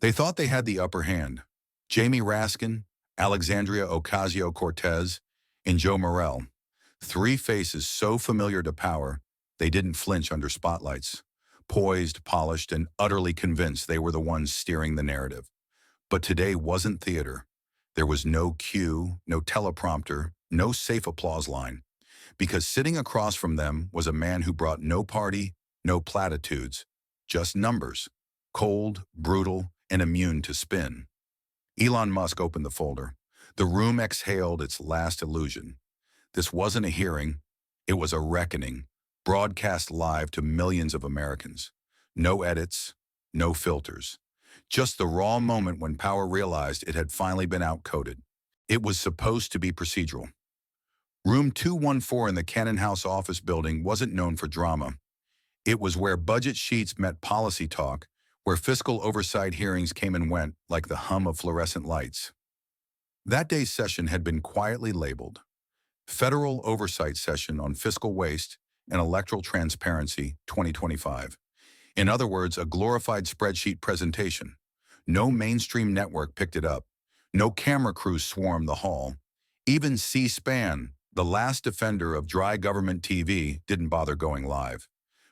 They thought they had the upper hand. Jamie Raskin, Alexandria Ocasio-Cortez, and Joe Morell. Three faces so familiar to power, they didn't flinch under spotlights. Poised, polished, and utterly convinced they were the ones steering the narrative. But today wasn't theater. There was no cue, no teleprompter, no safe applause line. Because sitting across from them was a man who brought no party, no platitudes, just numbers. Cold, brutal, and immune to spin. Elon Musk opened the folder. The room exhaled its last illusion. This wasn't a hearing, it was a reckoning, broadcast live to millions of Americans. No edits, no filters. Just the raw moment when power realized it had finally been outcoded. It was supposed to be procedural. Room 214 in the Cannon House office building wasn't known for drama. It was where budget sheets met policy talk, where fiscal oversight hearings came and went like the hum of fluorescent lights. That day's session had been quietly labeled Federal Oversight Session on Fiscal Waste and Electoral Transparency 2025. In other words, a glorified spreadsheet presentation. No mainstream network picked it up. No camera crews swarmed the hall. Even C-SPAN, the last defender of dry government TV, didn't bother going live.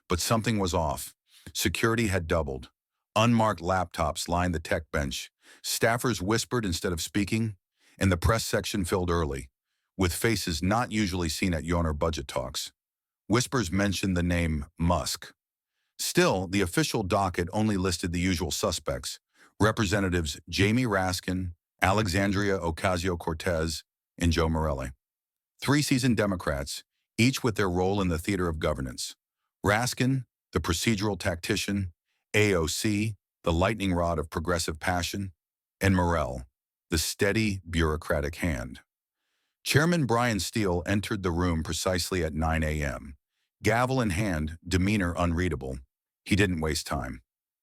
But something was off. Security had doubled. Unmarked laptops lined the tech bench. Staffers whispered instead of speaking, and the press section filled early, with faces not usually seen at Yonner budget talks. Whispers mentioned the name Musk. Still, the official docket only listed the usual suspects, Representatives Jamie Raskin, Alexandria Ocasio-Cortez, and Joe Morelle. Three seasoned Democrats, each with their role in the theater of governance. Raskin, the procedural tactician, AOC, the lightning rod of progressive passion, and Morell, the steady, bureaucratic hand. Chairman Brian Steele entered the room precisely at 9 a.m. Gavel in hand, demeanor unreadable. He didn't waste time.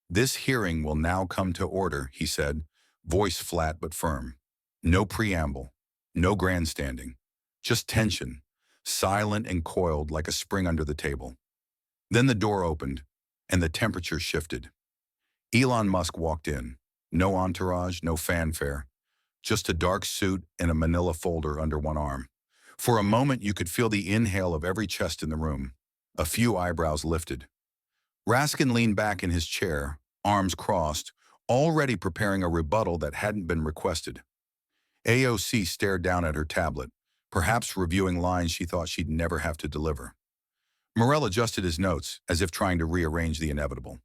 "This hearing will now come to order," he said, voice flat but firm. No preamble, no grandstanding, just tension, silent and coiled like a spring under the table. Then the door opened, and the temperature shifted. Elon Musk walked in. No entourage, no fanfare. Just a dark suit and a manila folder under one arm. For a moment, you could feel the inhale of every chest in the room. A few eyebrows lifted. Raskin leaned back in his chair, arms crossed, already preparing a rebuttal that hadn't been requested. AOC stared down at her tablet, perhaps reviewing lines she thought she'd never have to deliver. Morell adjusted his notes, as if trying to rearrange the inevitable.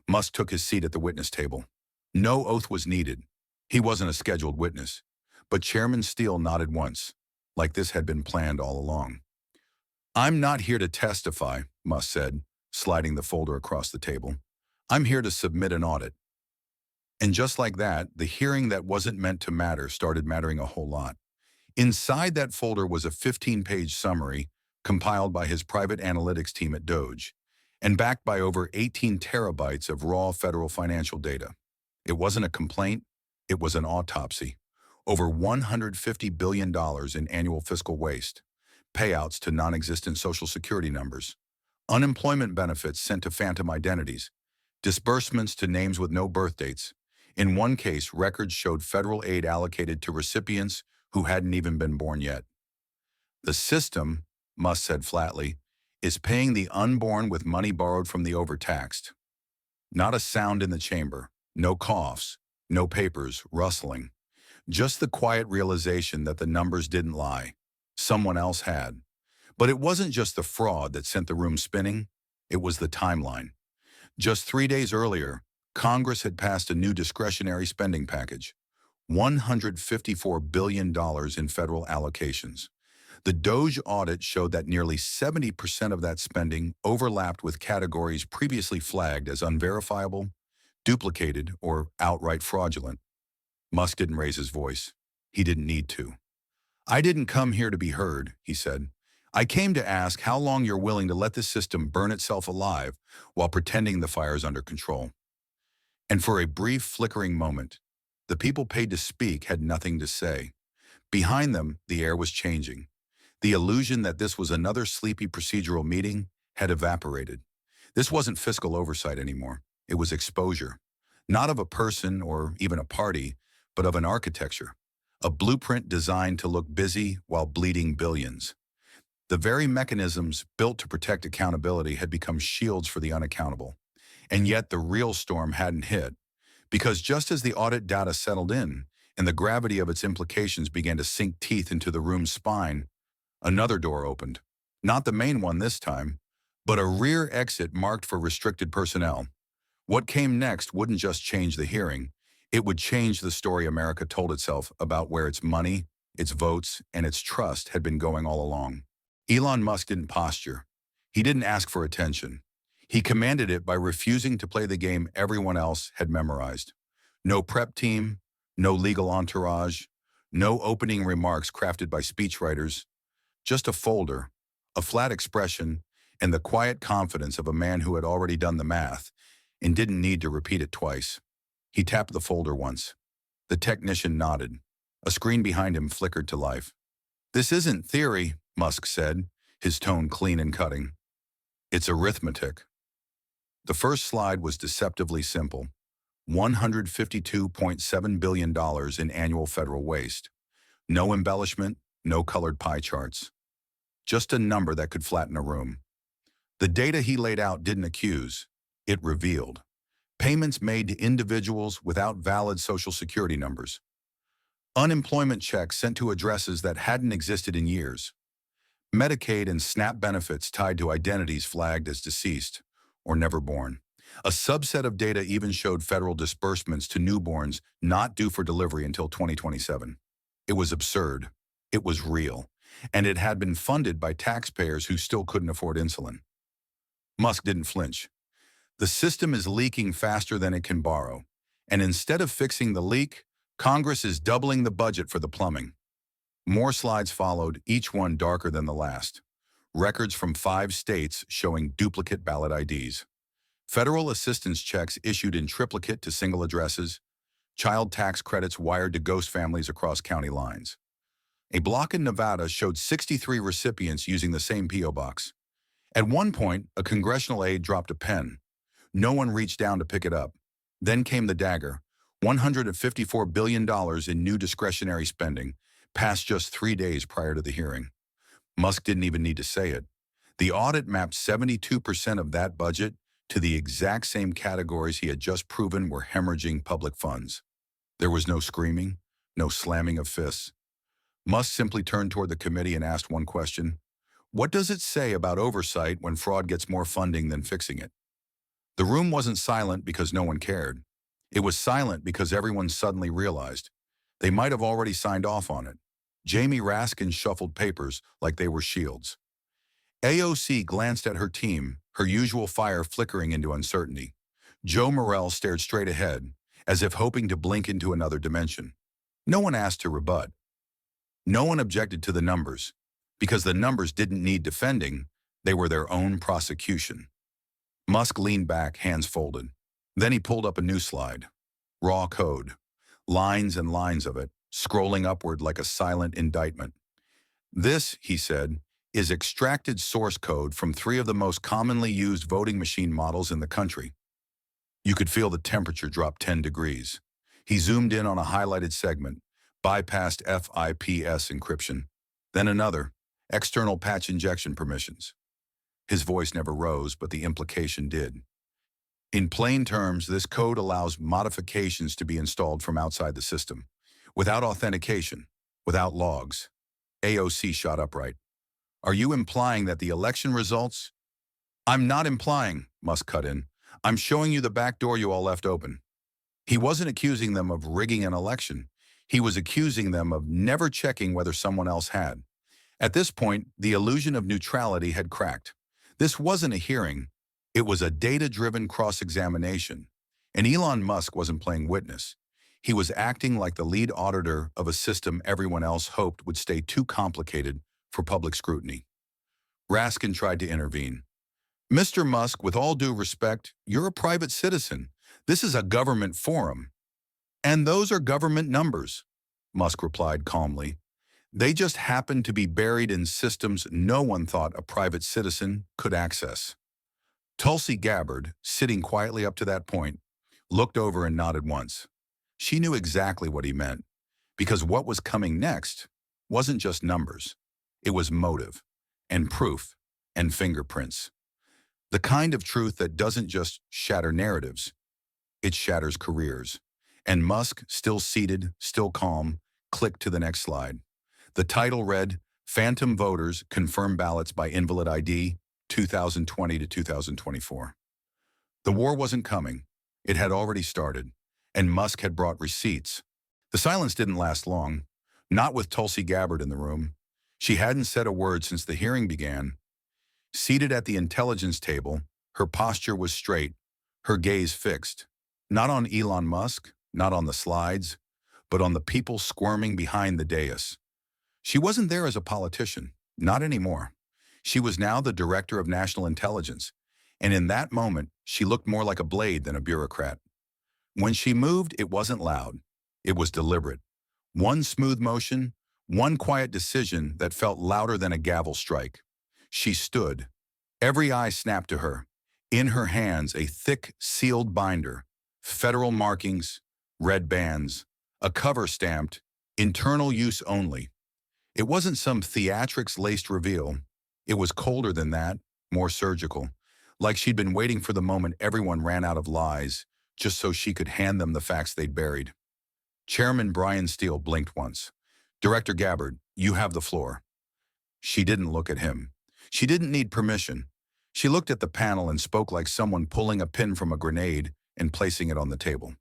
Musk took his seat at the witness table. No oath was needed. He wasn't a scheduled witness. But Chairman Steele nodded once, like this had been planned all along. "I'm not here to testify," Musk said, sliding the folder across the table. "I'm here to submit an audit." And just like that, the hearing that wasn't meant to matter started mattering a whole lot. Inside that folder was a 15-page summary compiled by his private analytics team at Doge, and backed by over 18 terabytes of raw federal financial data. It wasn't a complaint, it was an autopsy. Over $150 billion in annual fiscal waste, payouts to non-existent Social Security numbers, unemployment benefits sent to phantom identities, disbursements to names with no birth dates. In one case, records showed federal aid allocated to recipients who hadn't even been born yet. "The system," Musk said flatly, "is paying the unborn with money borrowed from the overtaxed." Not a sound in the chamber, no coughs, no papers rustling. Just the quiet realization that the numbers didn't lie. Someone else had. But it wasn't just the fraud that sent the room spinning, it was the timeline. Just 3 days earlier, Congress had passed a new discretionary spending package, $154 billion in federal allocations. The Doge audit showed that nearly 70% of that spending overlapped with categories previously flagged as unverifiable, duplicated, or outright fraudulent. Musk didn't raise his voice. He didn't need to. "I didn't come here to be heard," he said. "I came to ask how long you're willing to let this system burn itself alive while pretending the fire's under control." And for a brief, flickering moment, the people paid to speak had nothing to say. Behind them, the air was changing. The illusion that this was another sleepy procedural meeting had evaporated. This wasn't fiscal oversight anymore. It was exposure. Not of a person or even a party, but of an architecture. A blueprint designed to look busy while bleeding billions. The very mechanisms built to protect accountability had become shields for the unaccountable. And yet the real storm hadn't hit, because just as the audit data settled in and the gravity of its implications began to sink teeth into the room's spine, another door opened. Not the main one this time, but a rear exit marked for restricted personnel. What came next wouldn't just change the hearing, it would change the story America told itself about where its money, its votes, and its trust had been going all along. Elon Musk didn't posture. He didn't ask for attention. He commanded it by refusing to play the game everyone else had memorized. No prep team, no legal entourage, no opening remarks crafted by speechwriters, just a folder, a flat expression, and the quiet confidence of a man who had already done the math and didn't need to repeat it twice. He tapped the folder once. The technician nodded. A screen behind him flickered to life. "This isn't theory," Musk said, his tone clean and cutting. "It's arithmetic." The first slide was deceptively simple. $152.7 billion in annual federal waste. No embellishment, no colored pie charts. Just a number that could flatten a room. The data he laid out didn't accuse, it revealed. Payments made to individuals without valid Social Security numbers. Unemployment checks sent to addresses that hadn't existed in years. Medicaid and SNAP benefits tied to identities flagged as deceased or never born. A subset of data even showed federal disbursements to newborns not due for delivery until 2027. It was absurd. It was real. And it had been funded by taxpayers who still couldn't afford insulin. Musk didn't flinch. The system is leaking faster than it can borrow. And instead of fixing the leak, Congress is doubling the budget for the plumbing. More slides followed, each one darker than the last. Records from 5 states showing duplicate ballot IDs. Federal assistance checks issued in triplicate to single addresses. Child tax credits wired to ghost families across county lines. A block in Nevada showed 63 recipients using the same P.O. box. At one point, a congressional aide dropped a pen. No one reached down to pick it up. Then came the dagger, $154 billion in new discretionary spending, passed just 3 days prior to the hearing. Musk didn't even need to say it. The audit mapped 72% of that budget to the exact same categories he had just proven were hemorrhaging public funds. There was no screaming, no slamming of fists. Musk simply turned toward the committee and asked one question. What does it say about oversight when fraud gets more funding than fixing it? The room wasn't silent because no one cared. It was silent because everyone suddenly realized they might have already signed off on it. Jamie Raskin shuffled papers like they were shields. AOC glanced at her team, her usual fire flickering into uncertainty. Joe Morrell stared straight ahead, as if hoping to blink into another dimension. No one asked to rebut. No one objected to the numbers, because the numbers didn't need defending, they were their own prosecution. Musk leaned back, hands folded. Then he pulled up a new slide. Raw code. Lines and lines of it, scrolling upward like a silent indictment. This, he said, is extracted source code from 3 of the most commonly used voting machine models in the country. You could feel the temperature drop 10 degrees. He zoomed in on a highlighted segment, bypassed FIPS encryption. Then another, external patch injection permissions. His voice never rose, but the implication did. In plain terms, this code allows modifications to be installed from outside the system, without authentication, without logs. AOC shot upright. Are you implying that the election results? I'm not implying, Musk cut in. I'm showing you the back door you all left open. He wasn't accusing them of rigging an election. He was accusing them of never checking whether someone else had. At this point, the illusion of neutrality had cracked. This wasn't a hearing. It was a data-driven cross-examination. And Elon Musk wasn't playing witness. He was acting like the lead auditor of a system everyone else hoped would stay too complicated for public scrutiny. Raskin tried to intervene. Mr. Musk, with all due respect, you're a private citizen. This is a government forum. And those are government numbers, Musk replied calmly. They just happen to be buried in systems no one thought a private citizen could access. Tulsi Gabbard, sitting quietly up to that point, looked over and nodded once. She knew exactly what he meant, because what was coming next wasn't just numbers. It was motive, and proof, and fingerprints. The kind of truth that doesn't just shatter narratives, it shatters careers. And Musk, still seated, still calm, clicked to the next slide. The title read, Phantom Voters Confirm Ballots by Invalid ID, 2020 to 2024. The war wasn't coming. It had already started, and Musk had brought receipts. The silence didn't last long, not with Tulsi Gabbard in the room. She hadn't said a word since the hearing began. Seated at the intelligence table, her posture was straight, her gaze fixed. Not on Elon Musk, not on the slides, but on the people squirming behind the dais. She wasn't there as a politician, not anymore. She was now the director of national intelligence, and in that moment, she looked more like a blade than a bureaucrat. When she moved, it wasn't loud. It was deliberate. One smooth motion, one quiet decision that felt louder than a gavel strike. She stood. Every eye snapped to her. In her hands, a thick, sealed binder. Federal markings, red bands, a cover stamped, internal use only. It wasn't some theatrics-laced reveal. It was colder than that, more surgical. Like she'd been waiting for the moment everyone ran out of lies, just so she could hand them the facts they'd buried. Chairman Brian Steele blinked once. Director Gabbard, you have the floor. She didn't look at him. She didn't need permission. She looked at the panel and spoke like someone pulling a pin from a grenade and placing it on the table.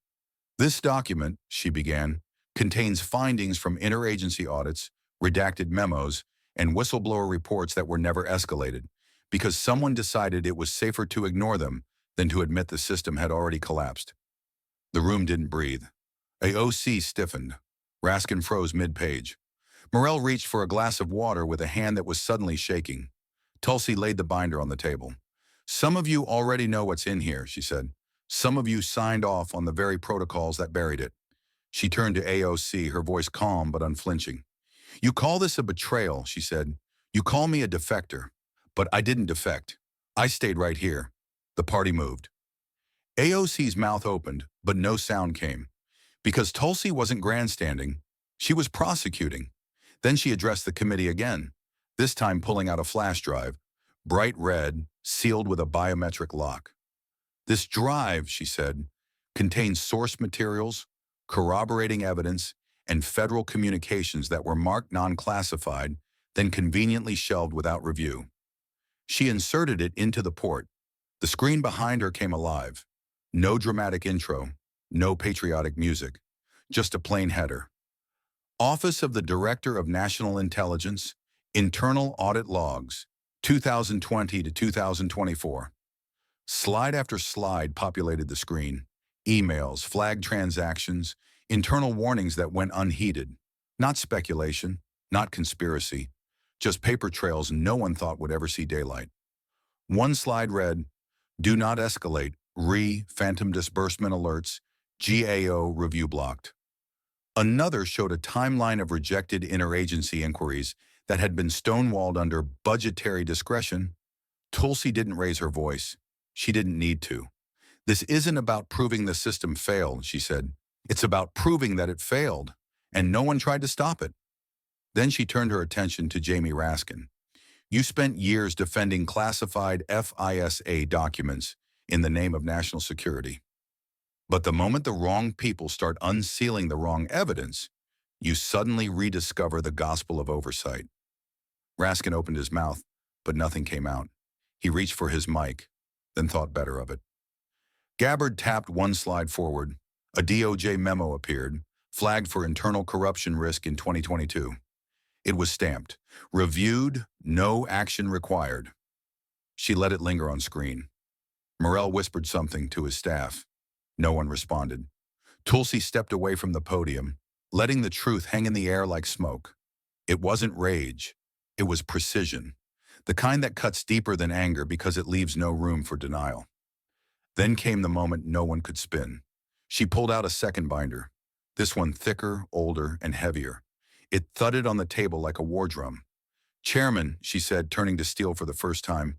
This document, she began, contains findings from interagency audits, redacted memos, and whistleblower reports that were never escalated, because someone decided it was safer to ignore them than to admit the system had already collapsed. The room didn't breathe. AOC stiffened. Raskin froze mid-page. Morell reached for a glass of water with a hand that was suddenly shaking. Tulsi laid the binder on the table. Some of you already know what's in here, she said. Some of you signed off on the very protocols that buried it. She turned to AOC, her voice calm but unflinching. You call this a betrayal, she said. You call me a defector. But I didn't defect. I stayed right here. The party moved. AOC's mouth opened, but no sound came. Because Tulsi wasn't grandstanding, she was prosecuting. Then she addressed the committee again, this time pulling out a flash drive, bright red, sealed with a biometric lock. This drive, she said, contains source materials, corroborating evidence, and federal communications that were marked non-classified, then conveniently shelved without review. She inserted it into the port. The screen behind her came alive. No dramatic intro, no patriotic music, just a plain header. Office of the Director of National Intelligence, Internal Audit Logs, 2020 to 2024. Slide after slide populated the screen. Emails, flagged transactions, internal warnings that went unheeded. Not speculation, not conspiracy, just paper trails no one thought would ever see daylight. One slide read, Do not escalate, Phantom Disbursement Alerts, GAO Review Blocked. Another showed a timeline of rejected interagency inquiries that had been stonewalled under budgetary discretion. Tulsi didn't raise her voice. She didn't need to. This isn't about proving the system failed, she said. It's about proving that it failed, and no one tried to stop it. Then she turned her attention to Jamie Raskin. You spent years defending classified FISA documents in the name of national security. But the moment the wrong people start unsealing the wrong evidence, you suddenly rediscover the gospel of oversight. Raskin opened his mouth, but nothing came out. He reached for his mic, then thought better of it. Gabbard tapped one slide forward. A DOJ memo appeared, flagged for internal corruption risk in 2022. It was stamped, reviewed, no action required. She let it linger on screen. Morell whispered something to his staff. No one responded. Tulsi stepped away from the podium, letting the truth hang in the air like smoke. It wasn't rage. It was precision, the kind that cuts deeper than anger because it leaves no room for denial. Then came the moment no one could spin. She pulled out a second binder, this one thicker, older, and heavier. It thudded on the table like a war drum. Chairman, she said, turning to Steele for the first time,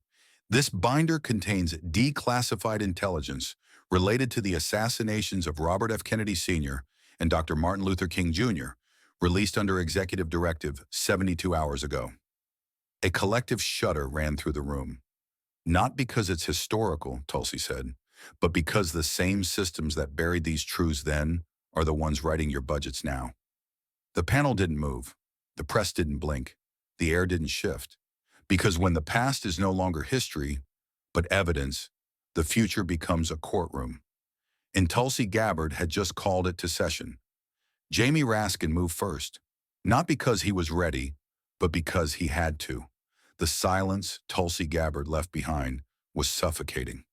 this binder contains declassified intelligence related to the assassinations of Robert F. Kennedy Sr. and Dr. Martin Luther King Jr., released under Executive Directive 72 hours ago. A collective shudder ran through the room. Not because it's historical, Tulsi said, but because the same systems that buried these truths then are the ones writing your budgets now. The panel didn't move. The press didn't blink. The air didn't shift. Because when the past is no longer history, but evidence, the future becomes a courtroom. And Tulsi Gabbard had just called it to session. Jamie Raskin moved first, not because he was ready, but because he had to. The silence Tulsi Gabbard left behind was suffocating.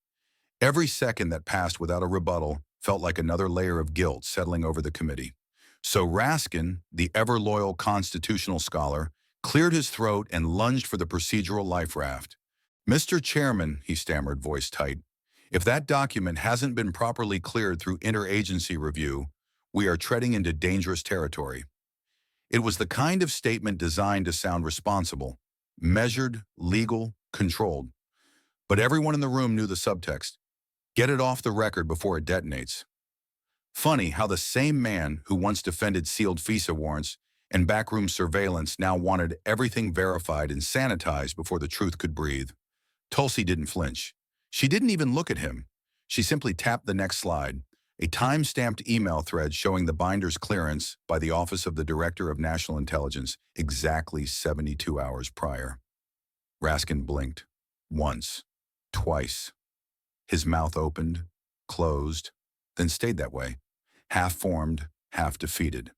Every second that passed without a rebuttal felt like another layer of guilt settling over the committee. So Raskin, the ever-loyal constitutional scholar, cleared his throat and lunged for the procedural life raft. "Mr. Chairman," he stammered, voice tight, "if that document hasn't been properly cleared through interagency review, we are treading into dangerous territory." It was the kind of statement designed to sound responsible, measured, legal, controlled. But everyone in the room knew the subtext. Get it off the record before it detonates. Funny how the same man who once defended sealed FISA warrants and backroom surveillance now wanted everything verified and sanitized before the truth could breathe. Tulsi didn't flinch. She didn't even look at him. She simply tapped the next slide, a time-stamped email thread showing the binder's clearance by the Office of the Director of National Intelligence exactly 72 hours prior. Raskin blinked. Once. Twice. His mouth opened, closed, then stayed that way, half-formed, half-defeated.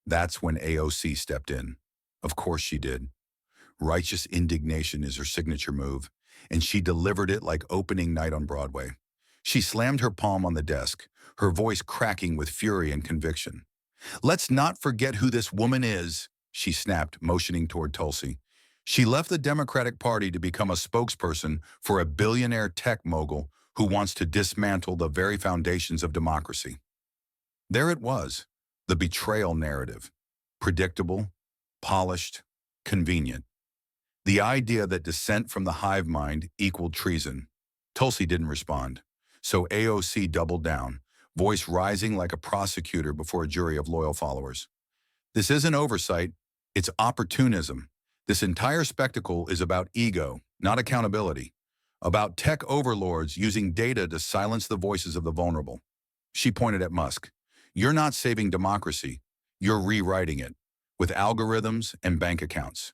That's when AOC stepped in. Of course she did. Righteous indignation is her signature move, and she delivered it like opening night on Broadway. She slammed her palm on the desk, her voice cracking with fury and conviction. "Let's not forget who this woman is," she snapped, motioning toward Tulsi. "She left the Democratic Party to become a spokesperson for a billionaire tech mogul who wants to dismantle the very foundations of democracy." There it was, the betrayal narrative. Predictable, polished, convenient. The idea that dissent from the hive mind equaled treason. Tulsi didn't respond. So AOC doubled down, voice rising like a prosecutor before a jury of loyal followers. "This isn't oversight, it's opportunism. This entire spectacle is about ego, not accountability. About tech overlords using data to silence the voices of the vulnerable." She pointed at Musk. "You're not saving democracy, you're rewriting it, with algorithms and bank accounts."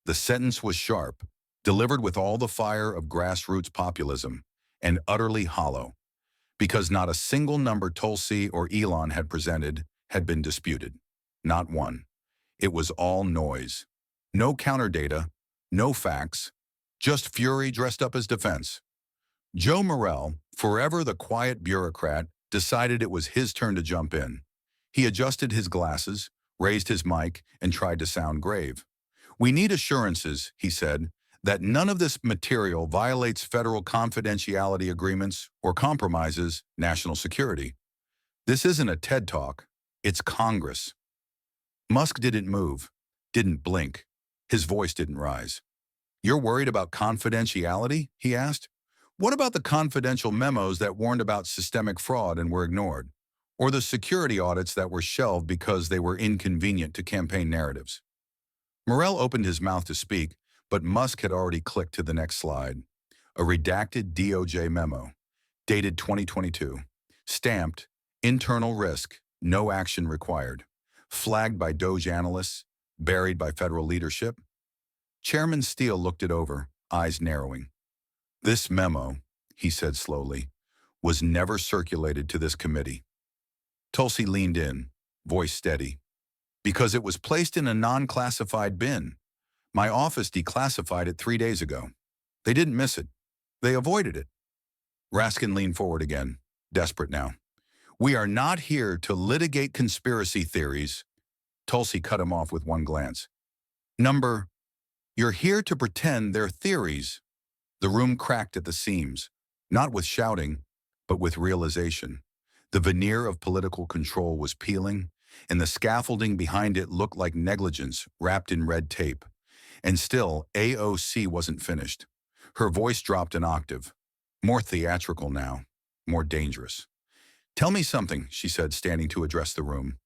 The sentence was sharp, delivered with all the fire of grassroots populism, and utterly hollow, because not a single number Tulsi or Elon had presented had been disputed. Not one. It was all noise. No counter data, no facts, just fury dressed up as defense. Joe Morrell, forever the quiet bureaucrat, decided it was his turn to jump in. He adjusted his glasses, raised his mic, and tried to sound grave. "We need assurances," he said, "that none of this material violates federal confidentiality agreements or compromises national security. This isn't a TED Talk, it's Congress." Musk didn't move, didn't blink. His voice didn't rise. "You're worried about confidentiality?" he asked. "What about the confidential memos that warned about systemic fraud and were ignored? Or the security audits that were shelved because they were inconvenient to campaign narratives?" Morrell opened his mouth to speak, but Musk had already clicked to the next slide. A redacted DOJ memo, dated 2022, stamped, "Internal risk, no action required," flagged by Doge analysts, buried by federal leadership. Chairman Steele looked it over, eyes narrowing. "This memo," he said slowly, "was never circulated to this committee." Tulsi leaned in, voice steady. "Because it was placed in a non-classified bin. My office declassified it 3 days ago. They didn't miss it. They avoided it." Raskin leaned forward again, desperate now. "We are not here to litigate conspiracy theories." Tulsi cut him off with one glance. "You're here to pretend they're theories." The room cracked at the seams, not with shouting, but with realization. The veneer of political control was peeling, and the scaffolding behind it looked like negligence wrapped in red tape. And still, AOC wasn't finished. Her voice dropped an octave, more theatrical now. more dangerous. Tell me something, she said, standing to address the room.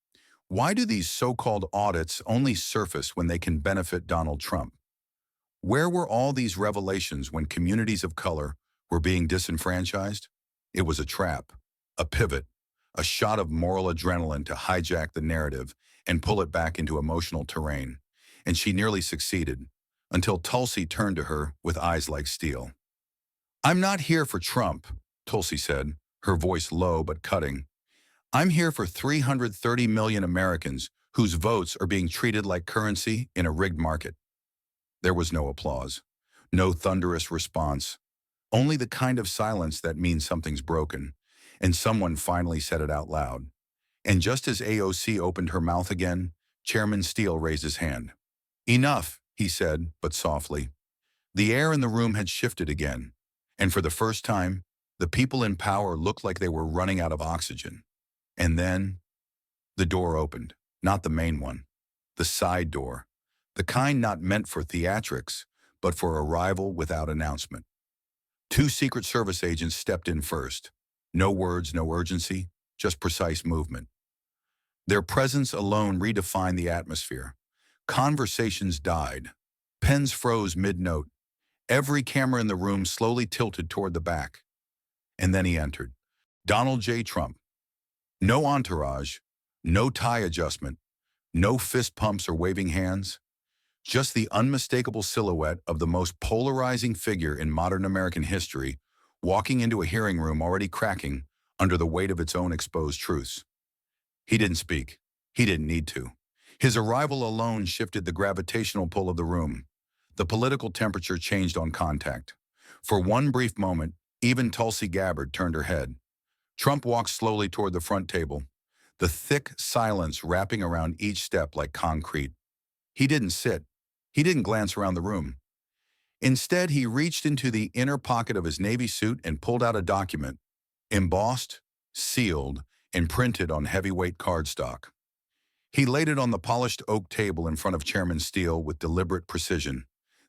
Why do these so-called audits only surface when they can benefit Donald Trump? Where were all these revelations when communities of color were being disenfranchised? It was a trap, a pivot, a shot of moral adrenaline to hijack the narrative and pull it back into emotional terrain. And she nearly succeeded, until Tulsi turned to her with eyes like steel. I'm not here for Trump, Tulsi said, her voice low but cutting. I'm here for 330 million Americans whose votes are being treated like currency in a rigged market. There was no applause, no thunderous response, only the kind of silence that means something's broken, and someone finally said it out loud. And just as AOC opened her mouth again, Chairman Steele raised his hand. Enough, he said, but softly. The air in the room had shifted again, and for the first time, the people in power looked like they were running out of oxygen. And then, the door opened, not the main one, the side door, the kind not meant for theatrics, but for arrival without announcement. Two Secret Service agents stepped in first. No words, no urgency, just precise movement. Their presence alone redefined the atmosphere. Conversations died. Pens froze mid-note. Every camera in the room slowly tilted toward the back. And then he entered. Donald J. Trump. No entourage, no tie adjustment, no fist pumps or waving hands. Just the unmistakable silhouette of the most polarizing figure in modern American history walking into a hearing room already cracking under the weight of its own exposed truths. He didn't speak. He didn't need to. His arrival alone shifted the gravitational pull of the room. The political temperature changed on contact. For one brief moment, even Tulsi Gabbard turned her head. Trump walked slowly toward the front table, the thick silence wrapping around each step like concrete. He didn't sit. He didn't glance around the room. Instead, he reached into the inner pocket of his navy suit and pulled out a document, embossed, sealed, and printed on heavyweight cardstock. He laid it on the polished oak table in front of Chairman Steele with deliberate precision.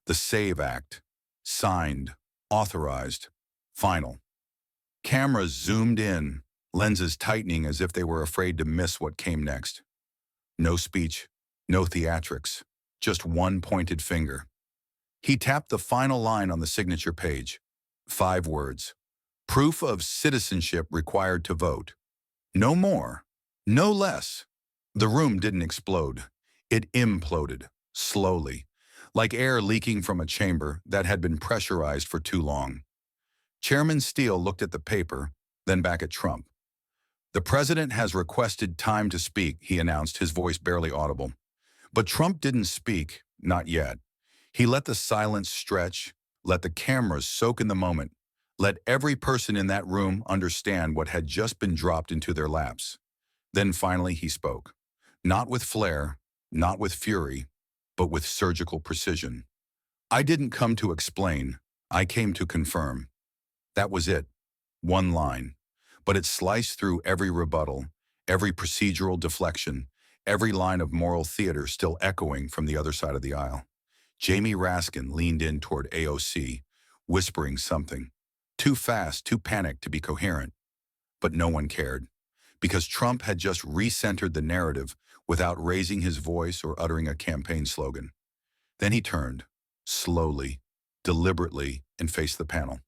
The SAVE Act. Signed. Authorized. Final. Cameras zoomed in, lenses tightening as if they were afraid to miss what came next. No speech, no theatrics, just one pointed finger. He tapped the final line on the signature page. 5 words. Proof of citizenship required to vote. No more, no less. The room didn't explode. It imploded, slowly, like air leaking from a chamber that had been pressurized for too long. Chairman Steele looked at the paper, then back at Trump. The president has requested time to speak, he announced, his voice barely audible. But Trump didn't speak, not yet. He let the silence stretch, let the cameras soak in the moment, let every person in that room understand what had just been dropped into their laps. Then finally he spoke. Not with flair, not with fury, but with surgical precision. I didn't come to explain, I came to confirm. That was it. One line. But it sliced through every rebuttal, every procedural deflection, every line of moral theater still echoing from the other side of the aisle. Jamie Raskin leaned in toward AOC, whispering something. Too fast, too panicked to be coherent. But no one cared, because Trump had just recentered the narrative without raising his voice or uttering a campaign slogan. Then he turned, slowly, deliberately, and faced the panel.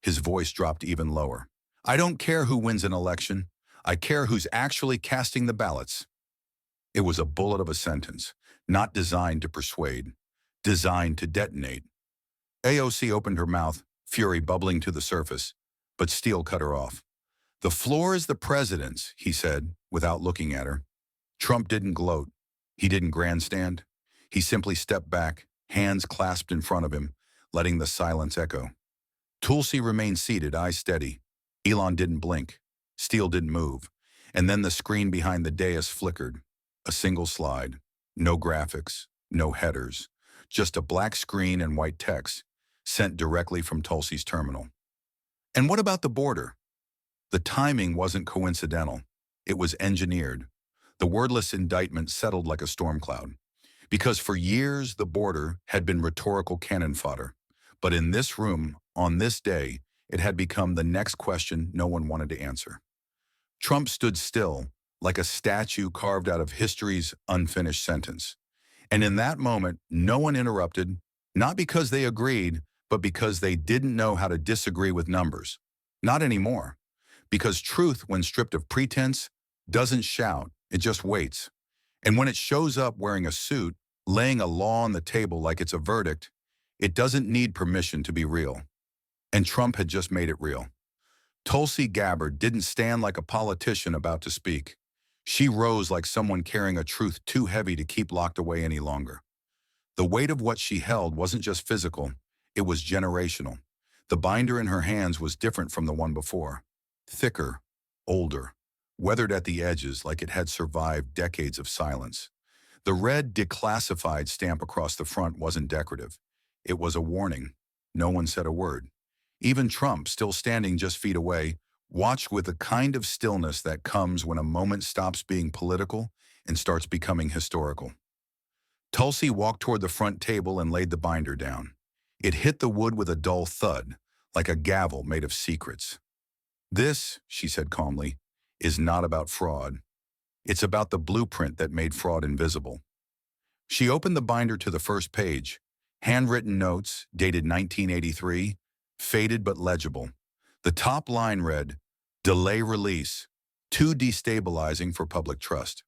His voice dropped even lower. I don't care who wins an election. I care who's actually casting the ballots. It was a bullet of a sentence, not designed to persuade, designed to detonate. AOC opened her mouth, fury bubbling to the surface, but Steele cut her off. The floor is the president's, he said, without looking at her. Trump didn't gloat. He didn't grandstand. He simply stepped back, hands clasped in front of him, letting the silence echo. Tulsi remained seated, eyes steady. Elon didn't blink. Steele didn't move. And then the screen behind the dais flickered. A single slide. No graphics, no headers. Just a black screen and white text, sent directly from Tulsi's terminal. And what about the border? The timing wasn't coincidental. It was engineered. The wordless indictment settled like a storm cloud. Because for years, the border had been rhetorical cannon fodder. But in this room, on this day, It had become the next question no one wanted to answer. Trump stood still, like a statue carved out of history's unfinished sentence. And in that moment, no one interrupted, not because they agreed, but because they didn't know how to disagree with numbers. Not anymore. Because truth, when stripped of pretense, doesn't shout, it just waits. And when it shows up wearing a suit, laying a law on the table like it's a verdict, it doesn't need permission to be real. And Trump had just made it real. Tulsi Gabbard didn't stand like a politician about to speak. She rose like someone carrying a truth too heavy to keep locked away any longer. The weight of what she held wasn't just physical, it was generational. The binder in her hands was different from the one before. Thicker, older, weathered at the edges like it had survived decades of silence. The red declassified stamp across the front wasn't decorative. It was a warning. No one said a word. Even Trump, still standing just feet away, watched with the kind of stillness that comes when a moment stops being political and starts becoming historical. Tulsi walked toward the front table and laid the binder down. It hit the wood with a dull thud, like a gavel made of secrets. "This," she said calmly, "is not about fraud. It's about the blueprint that made fraud invisible." She opened the binder to the first page. Handwritten notes, dated 1983, faded but legible. The top line read, "Delay release, too destabilizing for public trust."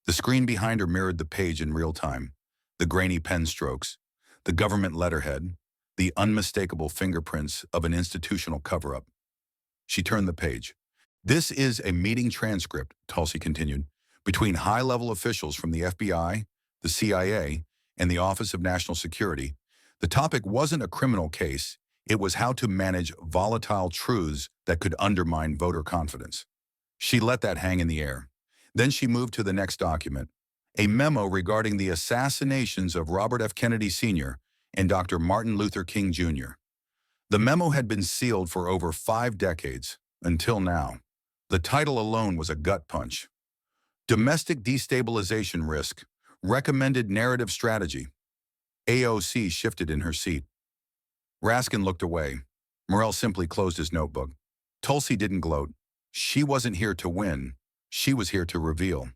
The screen behind her mirrored the page in real time. The grainy pen strokes, the government letterhead, the unmistakable fingerprints of an institutional cover-up. She turned the page. "This is a meeting transcript," Tulsi continued, "between high-level officials from the FBI, the CIA, and the Office of National Security. The topic wasn't a criminal case. It was how to manage volatile truths that could undermine voter confidence." She let that hang in the air. Then she moved to the next document, a memo regarding the assassinations of Robert F. Kennedy Sr. and Dr. Martin Luther King Jr. The memo had been sealed for over 5 decades, until now. The title alone was a gut punch. Domestic Destabilization Risk, Recommended Narrative Strategy. AOC shifted in her seat. Raskin looked away. Morrell simply closed his notebook. Tulsi didn't gloat. She wasn't here to win. She was here to reveal.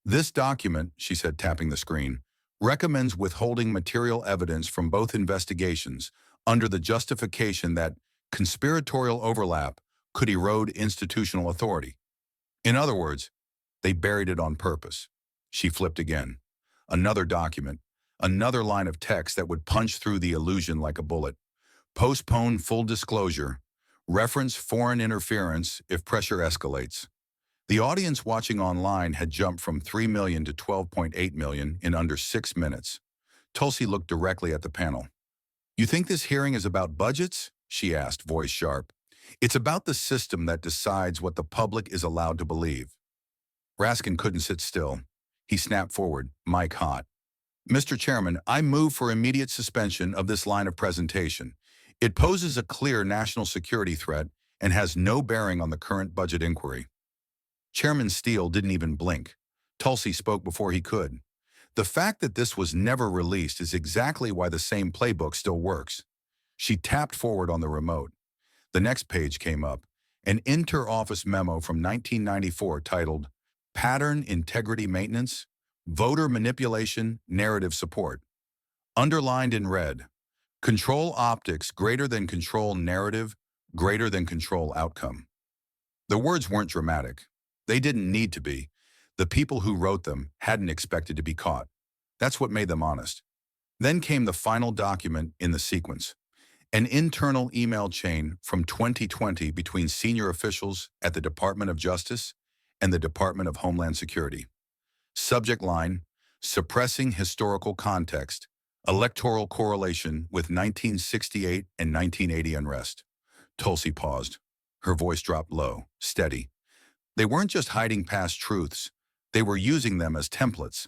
"This document," she said, tapping the screen, "recommends withholding material evidence from both investigations under the justification that conspiratorial overlap could erode institutional authority." In other words, they buried it on purpose. She flipped again. Another document, another line of text that would punch through the illusion like a bullet. "Postpone full disclosure. Reference foreign interference if pressure escalates." The audience watching online had jumped from 3 million to 12.8 million in under 6 minutes. Tulsi looked directly at the panel. "You think this hearing is about budgets?" she asked, voice sharp. "It's about the system that decides what the public is allowed to believe." Raskin couldn't sit still. He snapped forward, mic hot. "Mr. Chairman, I move for immediate suspension of this line of presentation. It poses a clear national security threat and has no bearing on the current budget inquiry." Chairman Steele didn't even blink. Tulsi spoke before he could. "The fact that this was never released is exactly why the same playbook still works." She tapped forward on the remote. The next page came up, an inter-office memo from 1994 titled "Pattern Integrity Maintenance, Voter Manipulation, Narrative Support." Underlined in red, "Control optics greater than control narrative, greater than control outcome." The words weren't dramatic. They didn't need to be. The people who wrote them hadn't expected to be caught. That's what made them honest. Then came the final document in the sequence, an internal email chain from 2020 between senior officials at the Department of Justice and the Department of Homeland Security. Subject line, "Suppressing Historical Context, Electoral Correlation with 1968 and 1980 Unrest." Tulsi paused. Her voice dropped low, steady. They weren't just hiding past truths. They were using them as templates.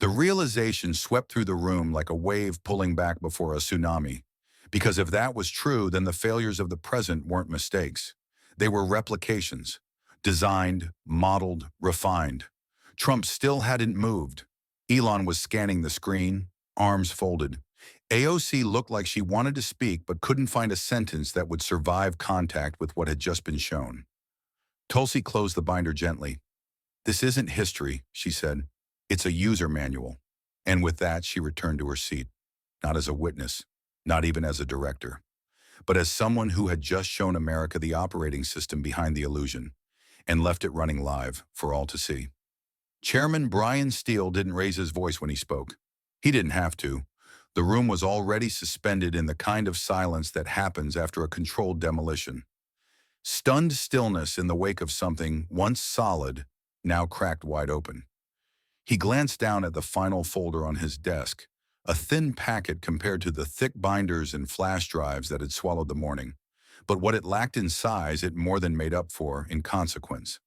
The realization swept through the room like a wave pulling back before a tsunami. Because if that was true, then the failures of the present weren't mistakes. They were replications. Designed, modeled, refined. Trump still hadn't moved. Elon was scanning the screen, arms folded. AOC looked like she wanted to speak but couldn't find a sentence that would survive contact with what had just been shown. Tulsi closed the binder gently. "This isn't history," she said. "It's a user manual." And with that, she returned to her seat, not as a witness, not even as a director, but as someone who had just shown America the operating system behind the illusion and left it running live for all to see. Chairman Brian Steele didn't raise his voice when he spoke. He didn't have to. The room was already suspended in the kind of silence that happens after a controlled demolition. Stunned stillness in the wake of something once solid, now cracked wide open. He glanced down at the final folder on his desk, a thin packet compared to the thick binders and flash drives that had swallowed the morning. But what it lacked in size, it more than made up for in consequence.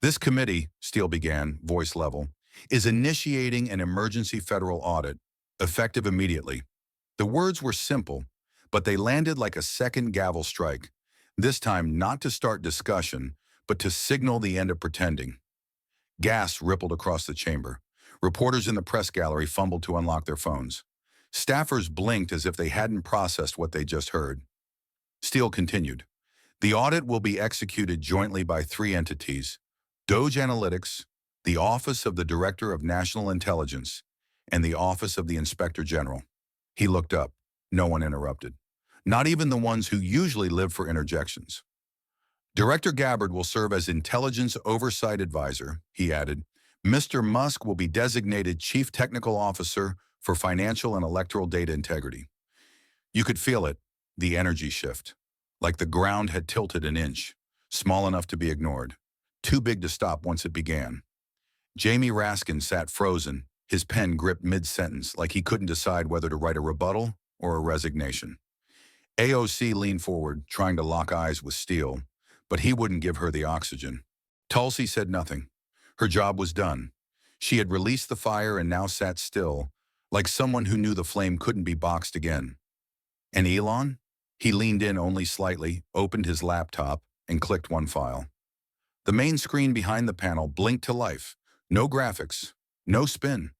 "This committee," Steele began, voice level, "is initiating an emergency federal audit, effective immediately." The words were simple, but they landed like a second gavel strike, this time not to start discussion, but to signal the end of pretending. Gas rippled across the chamber. Reporters in the press gallery fumbled to unlock their phones. Staffers blinked as if they hadn't processed what they just heard. Steele continued. "The audit will be executed jointly by three entities: Doge Analytics, the Office of the Director of National Intelligence, and the Office of the Inspector General." He looked up. No one interrupted. Not even the ones who usually live for interjections. "Director Gabbard will serve as Intelligence Oversight Advisor," he added. "Mr. Musk will be designated Chief Technical Officer for Financial and Electoral Data Integrity." You could feel it, the energy shift. Like the ground had tilted an inch, small enough to be ignored, too big to stop once it began. Jamie Raskin sat frozen, his pen gripped mid-sentence like he couldn't decide whether to write a rebuttal or a resignation. AOC leaned forward, trying to lock eyes with Steele, but he wouldn't give her the oxygen. Tulsi said nothing. Her job was done. She had released the fire and now sat still, like someone who knew the flame couldn't be boxed again. And Elon? He leaned in only slightly, opened his laptop, and clicked one file. The main screen behind the panel blinked to life. No graphics, no spin.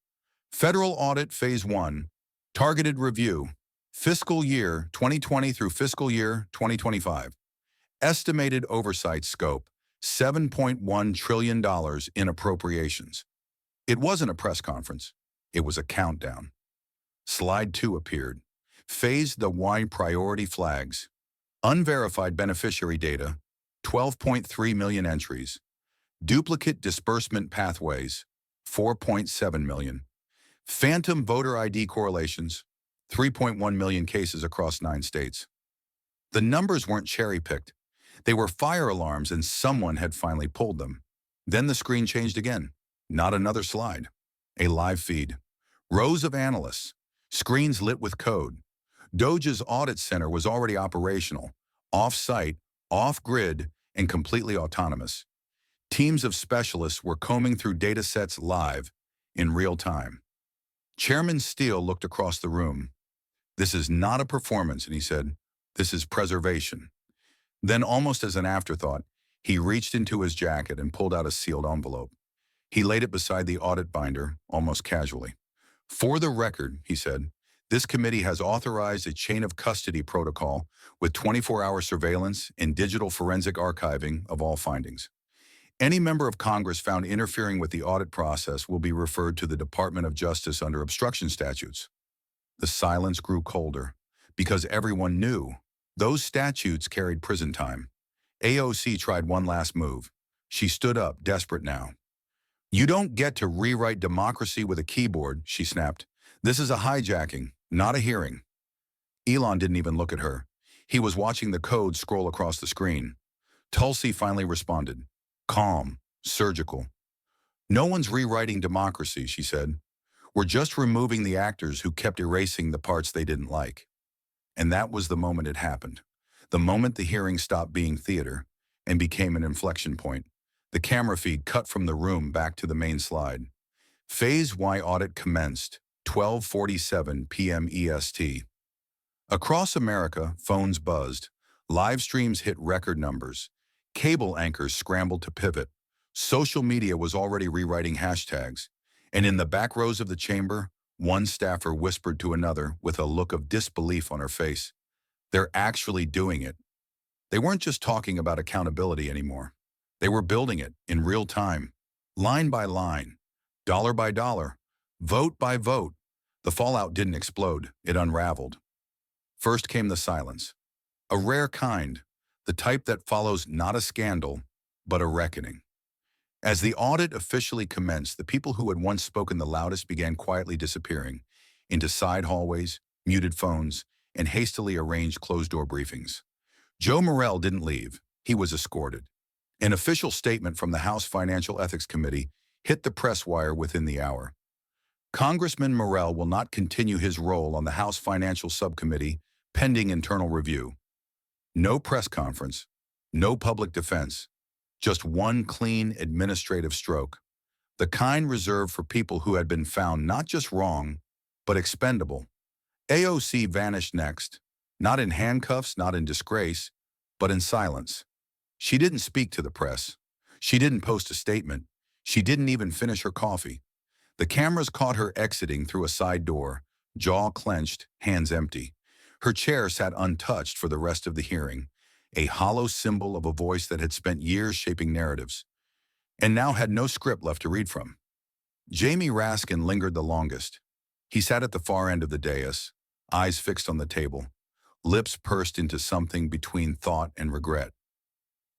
Federal Audit Phase 1, Targeted Review, Fiscal Year 2020 through Fiscal Year 2025. Estimated Oversight Scope, $7.1 trillion in appropriations. It wasn't a press conference. It was a countdown. Slide 2 appeared. Phase the Y priority flags. Unverified beneficiary data, 12.3 million entries. Duplicate disbursement pathways, 4.7 million. Phantom voter ID correlations, 3.1 million cases across 9 states. The numbers weren't cherry-picked. They were fire alarms, and someone had finally pulled them. Then the screen changed again. Not another slide. A live feed. Rows of analysts. Screens lit with code. Doge's audit center was already operational, off-site, off-grid, and completely autonomous. Teams of specialists were combing through data sets live, in real time. Chairman Steele looked across the room. "This is not a performance," and he said, "This is preservation." Then, almost as an afterthought, he reached into his jacket and pulled out a sealed envelope. He laid it beside the audit binder, almost casually. "For the record," he said, "this committee has authorized a chain of custody protocol with 24-hour surveillance and digital forensic archiving of all findings. Any member of Congress found interfering with the audit process will be referred to the Department of Justice under obstruction statutes." The silence grew colder, because everyone knew those statutes carried prison time. AOC tried one last move. She stood up, desperate now. "You don't get to rewrite democracy with a keyboard," she snapped. "This is a hijacking, not a hearing." Elon didn't even look at her. He was watching the code scroll across the screen. Tulsi finally responded. Calm, surgical. "No one's rewriting democracy," she said. "We're just removing the actors who kept erasing the parts they didn't like." And that was the moment it happened. The moment the hearing stopped being theater and became an inflection point. The camera feed cut from the room back to the main slide. Phase Y audit commenced, 12:47 p.m. EST. Across America, phones buzzed. Live streams hit record numbers. Cable anchors scrambled to pivot. Social media was already rewriting hashtags. And in the back rows of the chamber, One staffer whispered to another with a look of disbelief on her face. They're actually doing it. They weren't just talking about accountability anymore. They were building it in real time, line by line, dollar by dollar, vote by vote. The fallout didn't explode, it unraveled. First came the silence, a rare kind, the type that follows not a scandal, but a reckoning. As the audit officially commenced, the people who had once spoken the loudest began quietly disappearing into side hallways, muted phones, and hastily arranged closed-door briefings. Joe Morrell didn't leave. He was escorted. An official statement from the House Financial Ethics Committee hit the press wire within the hour. Congressman Morrell will not continue his role on the House Financial Subcommittee pending internal review. No press conference, no public defense, just one clean administrative stroke, the kind reserved for people who had been found not just wrong, but expendable. AOC vanished next, not in handcuffs, not in disgrace, but in silence. She didn't speak to the press. She didn't post a statement. She didn't even finish her coffee. The cameras caught her exiting through a side door, jaw clenched, hands empty. Her chair sat untouched for the rest of the hearing, a hollow symbol of a voice that had spent years shaping narratives, and now had no script left to read from. Jamie Raskin lingered the longest. He sat at the far end of the dais, eyes fixed on the table, lips pursed into something between thought and regret.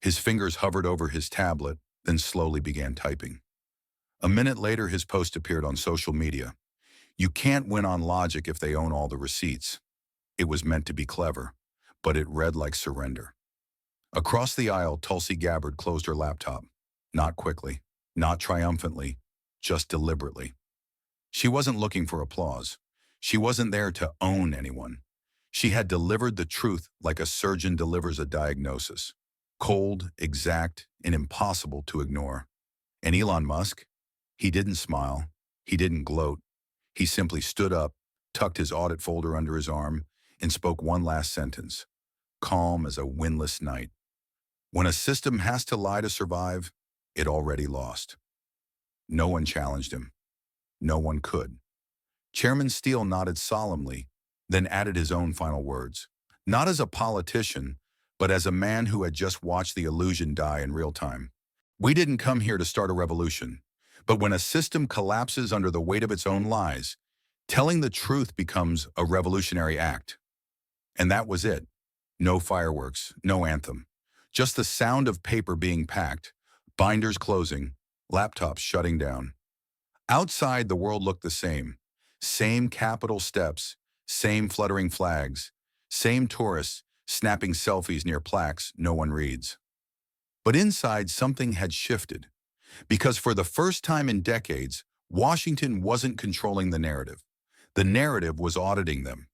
His fingers hovered over his tablet, then slowly began typing. A minute later, his post appeared on social media. You can't win on logic if they own all the receipts. It was meant to be clever, but it read like surrender. Across the aisle, Tulsi Gabbard closed her laptop. Not quickly, not triumphantly, just deliberately. She wasn't looking for applause. She wasn't there to own anyone. She had delivered the truth like a surgeon delivers a diagnosis. Cold, exact, and impossible to ignore. And Elon Musk? He didn't smile. He didn't gloat. He simply stood up, tucked his audit folder under his arm, and spoke one last sentence, calm as a windless night. When a system has to lie to survive, it already lost. No one challenged him. No one could. Chairman Steele nodded solemnly, then added his own final words. Not as a politician, but as a man who had just watched the illusion die in real time. We didn't come here to start a revolution, but when a system collapses under the weight of its own lies, telling the truth becomes a revolutionary act. And that was it. No fireworks, no anthem. Just the sound of paper being packed, binders closing, laptops shutting down. Outside, the world looked the same. Same Capitol steps, same fluttering flags, same tourists snapping selfies near plaques no one reads. But inside, something had shifted. Because for the first time in decades, Washington wasn't controlling the narrative. The narrative was auditing them.